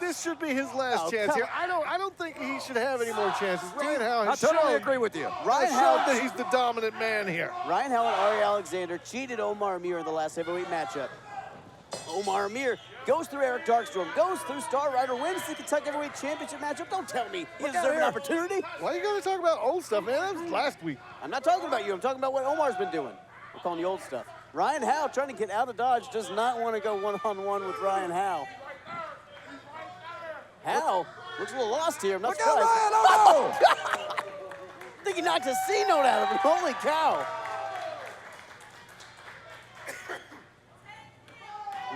this should be his last chance here. I don't think he should have any more chances. Ryan Howe has I totally shown, agree with you. Ryan Howe that he's the dominant man here. Ryan Howe and Arie Alexander cheated Omar Amir in the last heavyweight matchup. Omar Amir goes through Eric Darkstorm, goes through Star Rider, wins the Kentucky Heavyweight Championship matchup. Don't tell me he deserves an opportunity. Why are you going to talk about old stuff, man? That was last week. I'm not talking about you. I'm talking about what Omar's been doing. We're calling the old stuff. Ryan Howe, trying to get out of Dodge, does not want to go one-on-one with Ryan Howe. Howe looks a little lost here. I'm not surprised. Look out, Ryan! Oh, no! I think he knocked a C note out of him. Holy cow.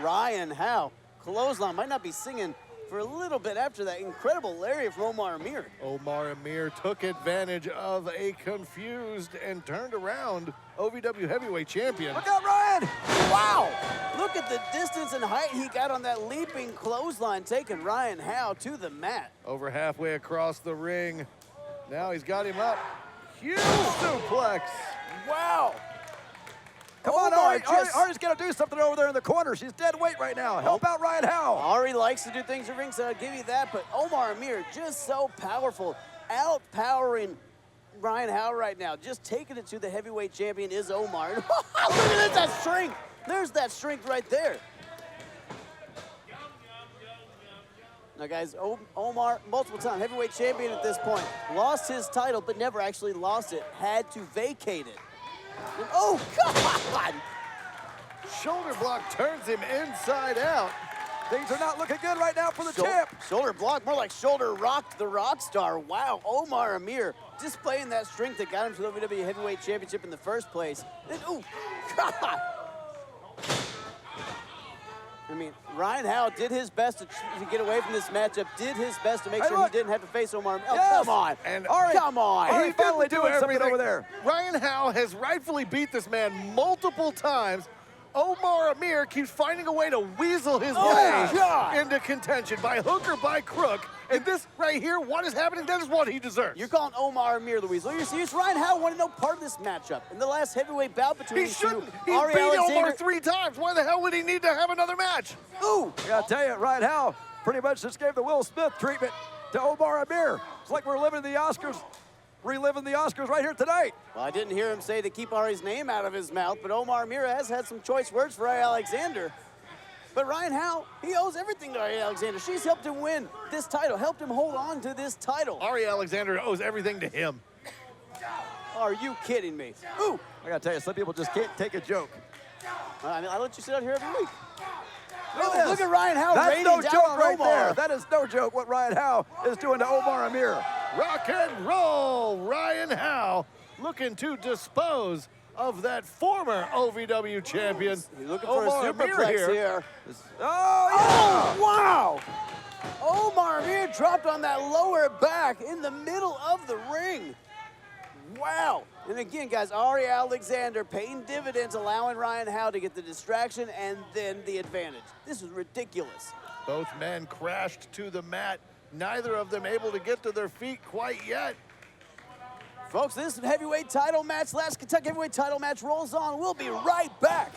Ryan Howe, clothesline, might not be singing for a little bit after that incredible lariat from Omar Amir. Omar Amir took advantage of a confused and turned around OVW Heavyweight Champion. Look out, Ryan! Wow! Look at the distance and height he got on that leaping clothesline, taking Ryan Howe to the mat. Over halfway across the ring. Now he's got him up. Huge suplex. Wow! Come on, Arie. Arie's got to do something over there in the corner. She's dead weight right now. Help out Ryan Howe. Arie likes to do things at ringside, I'll give you that, but Omar Amir just so powerful, outpowering Ryan Howe right now. Just taking it to the heavyweight champion is Omar. Look at that strength. There's that strength right there. Now, guys, Omar, multiple time heavyweight champion at this point. Lost his title, but never actually lost it. Had to vacate it. And, oh, God! Shoulder block turns him inside out. Things are not looking good right now for the champ. Shoulder block, more like shoulder rocked the Rockstar. Wow, Omar Amir displaying that strength that got him to the OVW Heavyweight Championship in the first place. And, ooh, God. I mean, Ryan Howe did his best to get away from this matchup, did his best to make sure he didn't have to face Omar. Oh, Yes. come on. And Come on. He finally didn't doing do something everything over there. Ryan Howe has rightfully beat this man multiple times. Omar Amir keeps finding a way to weasel his way into contention by hook or by crook. And this right here, what is happening, that is what he deserves. You're calling Omar Amir the Weasel. You're serious? Ryan Howe wanted no part of this matchup. In the last heavyweight bout between He these two, shouldn't. He Arie beat Alexander. Omar 3 times. Why the hell would he need to have another match? Ooh. I gotta tell you, Ryan Howe pretty much just gave the Will Smith treatment to Omar Amir. It's like we're reliving the Oscars right here tonight. Well, I didn't hear him say to keep Arie's name out of his mouth, but Omar Amir has had some choice words for Arie Alexander. But Ryan Howe, he owes everything to Arie Alexander. She's helped him win this title, helped him hold on to this title. Arie Alexander owes everything to him. Are you kidding me? Ooh. I gotta tell you, some people just can't take a joke. I mean, I let you sit out here every week. Look at Ryan Howe That's raining no down joke on right Omar. there. That is no joke what Ryan Howe is doing to Omar Amir. Rock and roll, Ryan Howe looking to dispose of that former OVW champion. He's looking Omar for a Amir superplex here. Oh, yeah! Wow! Omar Amir dropped on that lower back in the middle of the ring. Wow. And again, guys, Arie Alexander paying dividends, allowing Ryan Howe to get the distraction and then the advantage. This is ridiculous. Both men crashed to the mat. Neither of them able to get to their feet quite yet. Folks, this heavyweight title match, last Kentucky heavyweight title match rolls on. We'll be right back.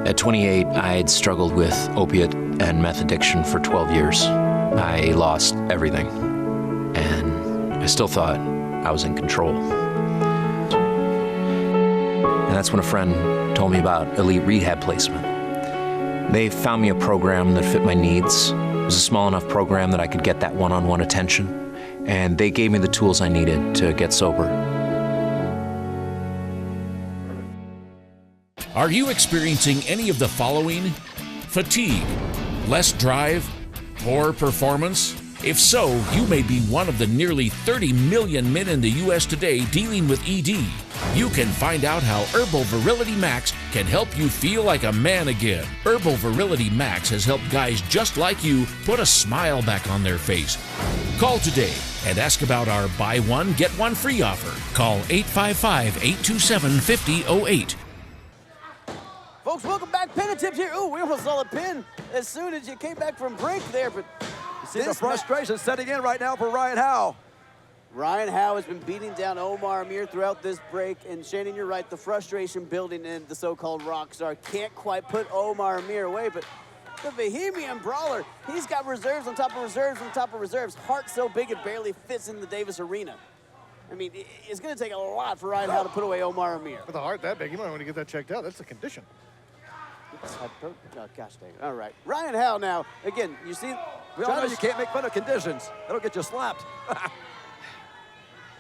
At 28, I had struggled with opiate and meth addiction for 12 years. I lost everything, and I still thought I was in control. And that's when a friend told me about elite rehab placement. They found me a program that fit my needs. It was a small enough program that I could get that one-on-one attention, and they gave me the tools I needed to get sober. Are you experiencing any of the following? Fatigue, less drive, poor performance? If so, you may be one of the nearly 30 million men in the U.S. today dealing with ED. You can find out how Herbal Virility Max can help you feel like a man again. Herbal Virility Max has helped guys just like you put a smile back on their face. Call today and ask about our buy one, get one free offer. Call 855-827-5008. Folks, welcome back. Pin and tips here. Ooh, we almost saw a pin as soon as you came back from break there, but you see the frustration setting in right now for Ryan Howe. Ryan Howe has been beating down Omar Amir throughout this break, and Shannon, you're right, the frustration building in the so-called Rockstar can't quite put Omar Amir away, but the Bohemian Brawler, he's got reserves on top of reserves on top of reserves. Heart so big it barely fits in the Davis Arena. I mean, it's going to take a lot for Ryan Howe to put away Omar Amir. With a heart that big, you might want to get that checked out. That's a condition. Oh, gosh dang it. All right. Ryan Howe now, again, you see. We all know you can't make fun of conditions. That'll get you slapped.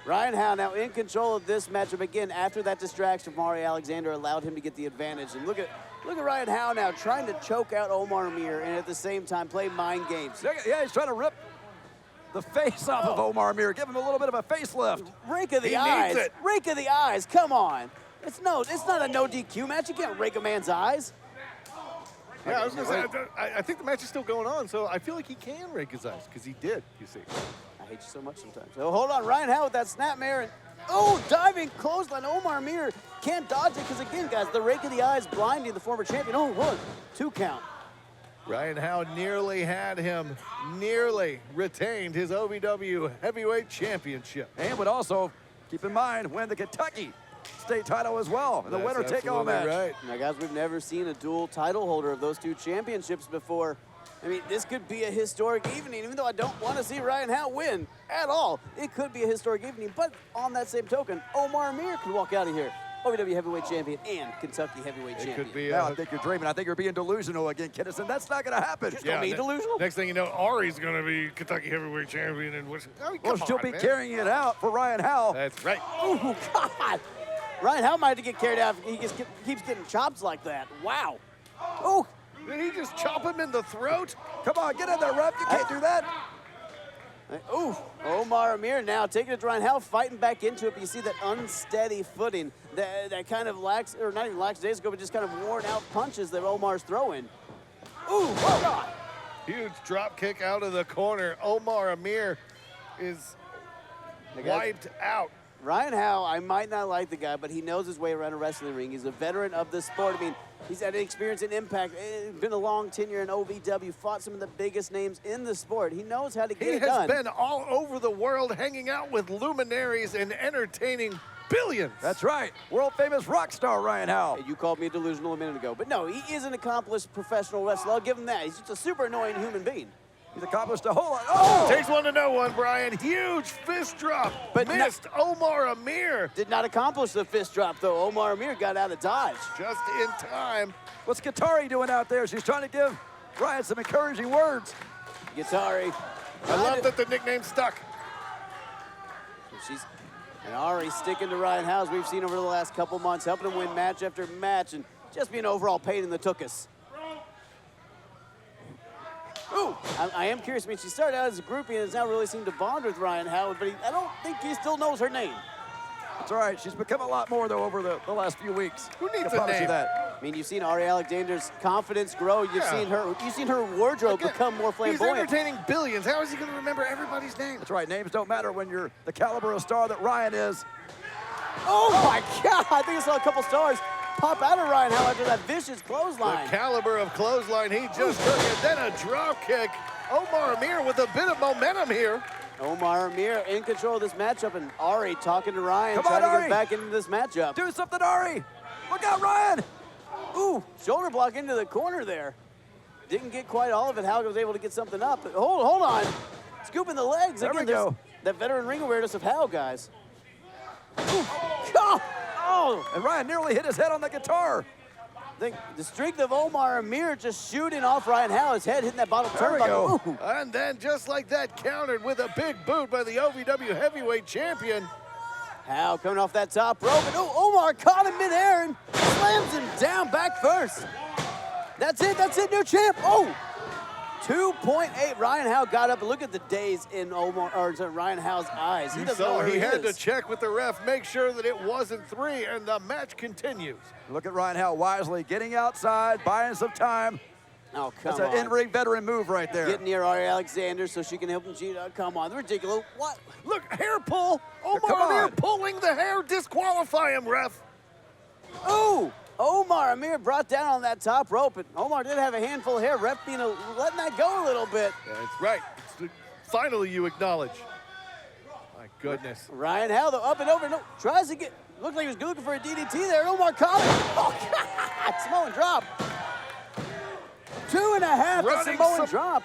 Ryan Howe now in control of this matchup again after that distraction from Arie Alexander allowed him to get the advantage. And look at Ryan Howe now trying to choke out Omar Amir and at the same time play mind games. Yeah, he's trying to rip the face off of Omar Amir. Give him a little bit of a facelift. Rake of the eyes. Rake of the eyes. Come on. It's not a no DQ match. You can't rake a man's eyes. Yeah, I was going to say, I think the match is still going on, so I feel like he can rake his eyes, because he did, you see. I hate you so much sometimes. So hold on, Ryan Howe with that snapmare, and diving clothesline. Omar Amir can't dodge it, because again, guys, the rake of the eyes blinding the former champion. Oh, 1, 2 count. Ryan Howe nearly had him, nearly retained his OVW Heavyweight Championship. And would also, keep in mind, win the Kentucky state title as well in the winner-take-all match. Right. Now, guys, we've never seen a dual title holder of those 2 championships before. I mean, this could be a historic evening, even though I don't want to see Ryan Howe win at all. It could be a historic evening, but on that same token, Omar Amir could walk out of here OVW Heavyweight Champion and Kentucky Heavyweight Champion. Could be. Now I think you're dreaming. I think you're being delusional again, Kinnison. That's not going to happen. Just don't be delusional. Next thing you know, Arie's going to be Kentucky Heavyweight Champion. And we'll still be carrying it out for Ryan Howe. That's right. Oh, God. Ryan Howe might have to get carried out if he keeps getting chops like that. Wow. Oh. Did he just chop him in the throat? Come on, get in there, ref. You can't do that. Ooh, Omar Amir now taking it to Ryan Howe, fighting back into it, but you see that unsteady footing, that kind of lax, or not even lax days ago, but just kind of worn out punches that Omar's throwing. Ooh, oh God. Huge drop kick out of the corner. Omar Amir is wiped out. Ryan Howe, I might not like the guy, but he knows his way around a wrestling ring. He's a veteran of the sport. I mean, he's had experience in Impact, been a long tenure in OVW, fought some of the biggest names in the sport. He knows how to get it done. He has been all over the world hanging out with luminaries and entertaining billions. That's right. World famous rock star Ryan Howe. You called me delusional a minute ago, but no, he is an accomplished professional wrestler. I'll give him that. He's just a super annoying human being. He's accomplished a whole lot. Oh! Takes one to know one, Brian. Huge fist drop. But missed Omar Amir. Did not accomplish the fist drop, though. Omar Amir got out of dodge. Just in time. What's Katari doing out there? She's trying to give Ryan some encouraging words. Katari. I love that the nickname stuck. And Arie sticking to Ryan Howe, as we've seen over the last couple months, helping him win match after match and just being an overall pain in the tuchus. Ooh, I am curious. I mean, she started out as a groupie and has now really seemed to bond with Ryan Howe, but I don't think he still knows her name. That's all right. She's become a lot more, though, over the last few weeks. Who needs a a name? That. I mean, you've seen Arie Alexander's confidence grow. You've seen her wardrobe become more flamboyant. He's entertaining billions. How is he going to remember everybody's name? That's right. Names don't matter when you're the caliber of star that Ryan is. Oh, my God. I think I saw a couple stars pop out of Ryan Howe after that vicious clothesline. The caliber of clothesline he just took, and then a drop kick. Omar Amir with a bit of momentum here. Omar Amir in control of this matchup, and Arie talking to Ryan, Come trying on, to Arie. get back into this matchup. Do something, Arie. Look out, Ryan. Ooh, shoulder block into the corner there. Didn't get quite all of it. Howe was able to get something up. But hold on. Scooping the legs. There Again, we go. That veteran ring awareness of Howe, guys. Ooh. Oh, and Ryan nearly hit his head on the guitar. The strength of Omar Amir just shooting off Ryan Howe, his head hitting that bottom There we go. turnbuckle. And then just like that, countered with a big boot by the OVW heavyweight champion. Howe coming off that top rope, and Omar caught him midair and slams him down back first. That's it, new champ. Oh, 2.8. Ryan Howe got up, and look at the daze in Ryan Howe's eyes. He doesn't know where he had is. to check with the ref, make sure that it wasn't 3, and the match continues. Look at Ryan Howe wisely getting outside, buying some time. Oh, come on. That's an in-ring veteran move right there. Getting near Arie Alexander so she can help him cheat. Come on, ridiculous. What? Look, hair pull. Come Omar Amir on. pulling the hair. Disqualify him, ref. Ooh! Omar Amir brought down on that top rope, and Omar did have a handful of hair. Ref letting that go a little bit. That's right. Finally, you acknowledge. My goodness. Ryan Howe, though, up and over. No, tries to get. Looked like he was looking for a DDT there. Omar caught it. Oh, God! Samoan drop. 2.5 Samoan drop.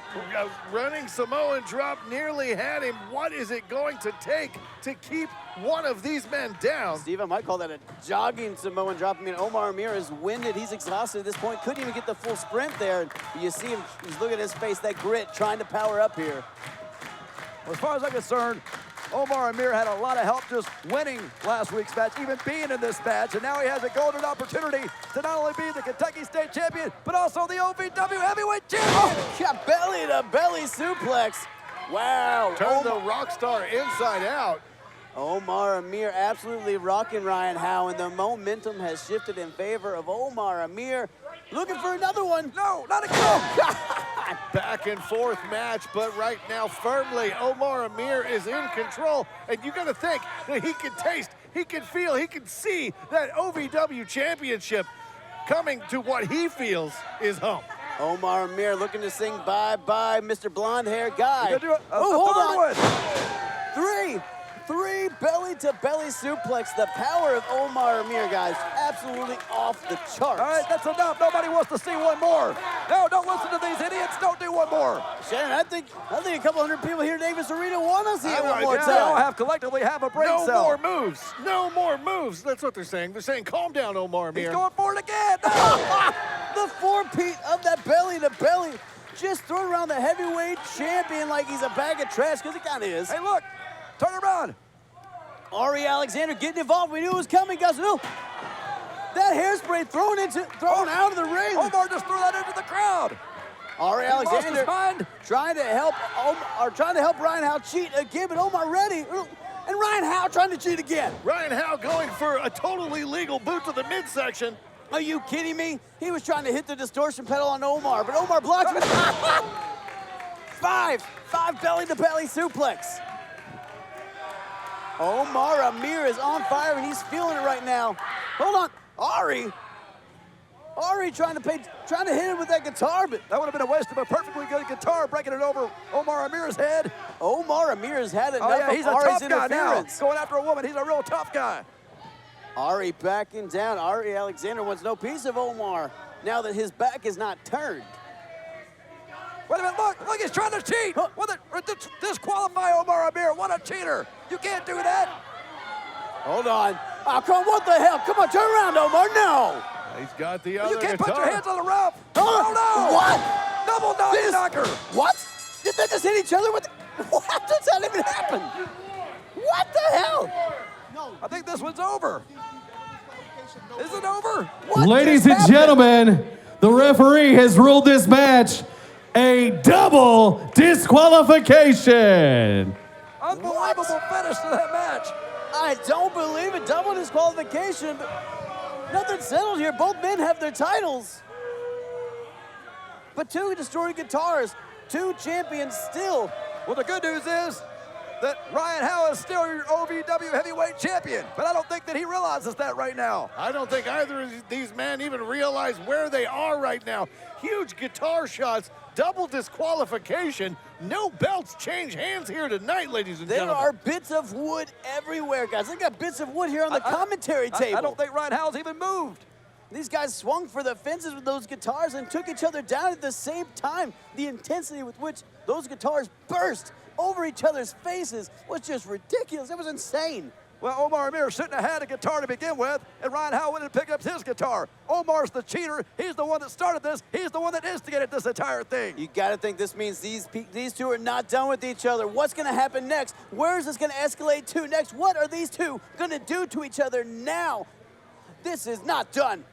Running Samoan drop nearly had him. What is it going to take to keep one of these men down? Steve, I might call that a jogging Samoan drop. I mean, Omar Amir is winded. He's exhausted at this point. Couldn't even get the full sprint there. You see him, he's looking at his face, that grit, trying to power up here. Well, as far as I'm concerned, Omar Amir had a lot of help just winning last week's match, even being in this match, and now he has a golden opportunity to not only be the Kentucky State Champion, but also the OVW Heavyweight Champion! Oh, got belly-to-belly suplex. Wow. Turn the Rockstar inside out. Omar Amir absolutely rocking Ryan Howe, and the momentum has shifted in favor of Omar Amir. Looking for another one. No, not again. Oh, Back and forth match, but right now firmly Omar Amir is in control, and you got to think that he can taste, he can feel, he can see that OVW championship coming to what he feels is home. Omar Amir looking to sing bye-bye, Mr. Blonde-haired guy. Oh, hold on. Three belly-to-belly suplex. The power of Omar Amir, guys, absolutely off the charts. All right, that's enough. Nobody wants to see one more. No, don't listen to these idiots. Don't do one more. Shannon, I think a couple hundred people here at Davis Arena want to see it one more They time. all collectively have a brain cell. No more moves. No more moves. That's what they're saying. They're saying, calm down, Omar Amir. He's going for it again. The four-peat of that belly-to-belly. Just throwing around the heavyweight champion like he's a bag of trash, because he kind of is. Hey, look. Turn around. Arie Alexander getting involved. We knew it was coming, guys. No. That hairspray thrown out of the ring. Omar just threw that into the crowd. Arie He lost his Alexander mind. trying to help Ryan Howe cheat again, but Omar ready. And Ryan Howe trying to cheat again. Ryan Howe going for a totally legal boot to the midsection. Are you kidding me? He was trying to hit the distortion pedal on Omar, but Omar blocked it. Five belly-to-belly suplex. Omar Amir is on fire, and he's feeling it right now. Hold on, Arie trying to hit him with that guitar, but that would have been a waste of a perfectly good guitar, breaking it over Omar Amir's head. Omar Amir has had enough of he's a Arie's tough guy now. interference. Going after a woman, he's a real tough guy. Arie backing down. Arie Alexander wants no piece of Omar now that his back is not turned. Wait a minute, look, he's trying to cheat. Disqualify Omar Amir, what a cheater. You can't do that. Hold on. Oh, come on, what the hell? Come on, turn around, Omar, no. He's got the other You can't guitar. put your hands on the ref. Oh, no. What? Double knee knocker. What? Did they just hit each other with what? Does that even happen? What the hell? I think this one's over. Is it over? What Ladies just and happened? gentlemen, the referee has ruled this match a double disqualification. Unbelievable finish to that match. I don't believe it. Double disqualification, but nothing settled here. Both men have their titles. But two destroyed guitars, two champions still. Well, the good news is that Ryan Howe is still your OVW heavyweight champion, but I don't think that he realizes that right now. I don't think either of these men even realize where they are right now. Huge guitar shots, double disqualification. No belts change hands here tonight, ladies and gentlemen. There are bits of wood everywhere, guys. They got bits of wood here on the commentary table. I don't think Ryan Howe's even moved. These guys swung for the fences with those guitars and took each other down at the same time. The intensity with which those guitars burst over each other's faces was just ridiculous. It was insane. Well, Omar Amir shouldn't have had a guitar to begin with, and Ryan Howe went and picked up his guitar. Omar's the cheater. He's the one that started this. He's the one that instigated this entire thing. You got to think this means these two are not done with each other. What's going to happen next? Where is this going to escalate to next? What are these two going to do to each other now? This is not done.